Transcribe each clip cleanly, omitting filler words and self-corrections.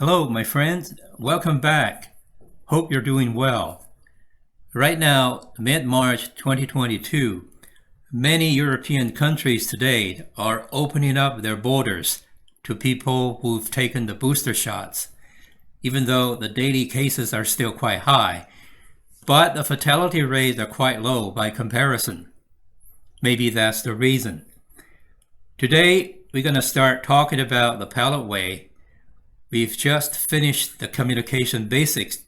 Hello, my friends. Welcome back. Hope you're doing well. Right now, mid-March 2022, many European countries today are opening up their borders to people who've taken the booster shots, even though the daily cases are still quite high. But the fatality rates are quite low by comparison. Maybe that's the reason. Today, we're going to start talking about the PELETE way. We've just finished the communication basics,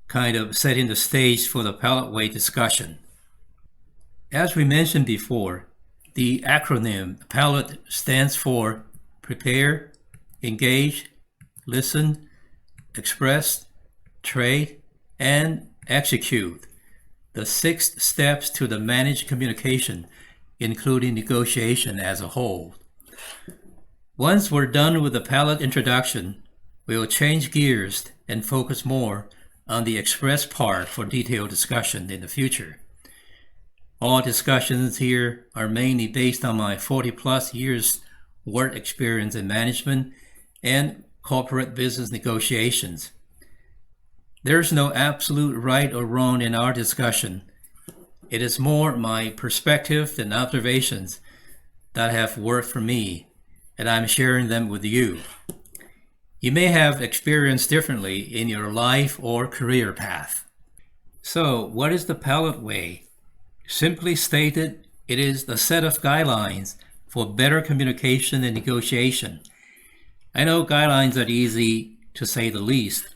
kind of setting the stage for the PELETE way discussion. As we mentioned before, the acronym PELETE stands for prepare, engage, listen, express, trade, and execute. The 6 steps to the managed communication, including negotiation as a whole. Once we're done with the PELETE introduction, we'll change gears and focus more on the express part for detailed discussion in the future. All discussions here are mainly based on my 40+ years work experience in management and corporate business negotiations. There's no absolute right or wrong in our discussion. It is more my perspective and observations that have worked for me, and I'm sharing them with you. You may have experienced differently in your life or career path. So, what is the PELETE way? Simply stated, it is the set of guidelines for better communication and negotiation. I know guidelines are easy to say the least.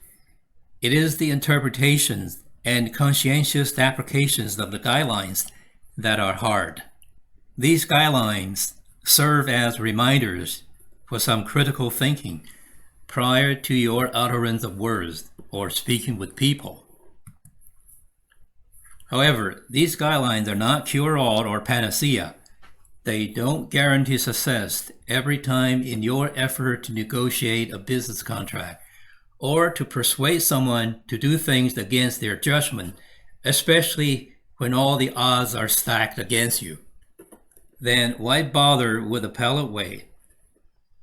It is the interpretations and conscientious applications of the guidelines that are hard. These guidelines serve as reminders for some critical thinking prior to your utterance of words or speaking with people. However, these guidelines are not cure-all or panacea. They don't guarantee success every time in your effort to negotiate a business contract or to persuade someone to do things against their judgment, especially when all the odds are stacked against you. Then why bother with the PELETE way?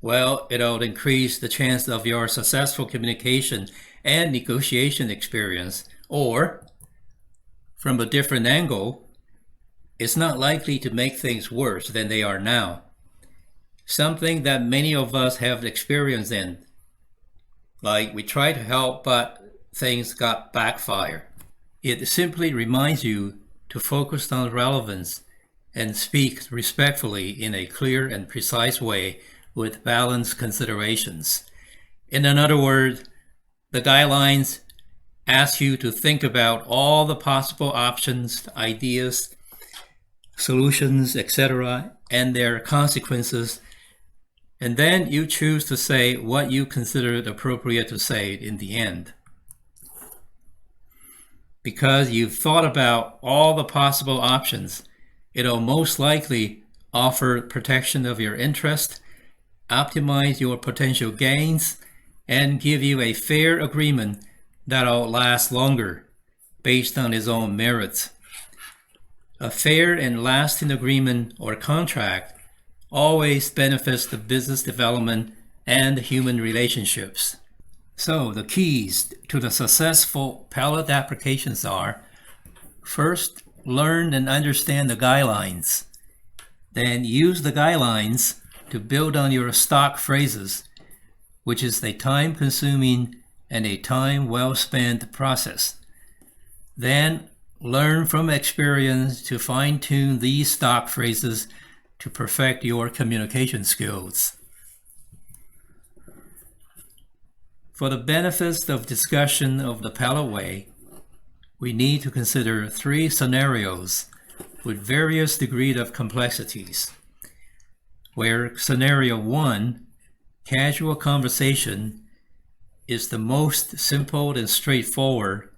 Well, it'll increase the chance of your successful communication and negotiation experience, or, from a different angle, it's not likely to make things worse than they are now. Something that many of us have experience in. Like we try to help, but things got backfire. It simply reminds you to focus on relevance and speak respectfully in a clear and precise way with balanced considerations. In other words, the guidelines ask you to think about all the possible options, ideas, solutions, etc., and their consequences, and then you choose to say what you consider appropriate to say in the end. Because you've thought about all the possible options, it'll most likely offer protection of your interest, optimize your potential gains, and give you a fair agreement that'll last longer based on its own merits. A fair and lasting agreement or contract always benefits the business development and human relationships. So the keys to the successful PELETE applications are: first, learn and understand the guidelines. Then use the guidelines to build on your stock phrases, which is a time-consuming and a time well-spent process. Then learn from experience to fine-tune these stock phrases to perfect your communication skills. For the benefits of discussion of the PELETE way, we need to consider 3 scenarios with various degrees of complexities. Where scenario 1, casual conversation, is the most simple and straightforward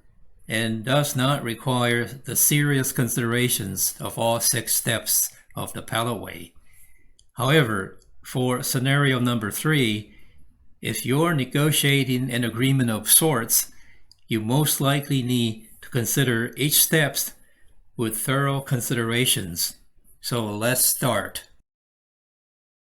and does not require the serious considerations of all 6 steps of the PELETE way. However, for scenario number 3, if you're negotiating an agreement of sorts, you most likely need to consider each step with thorough considerations. So let's start.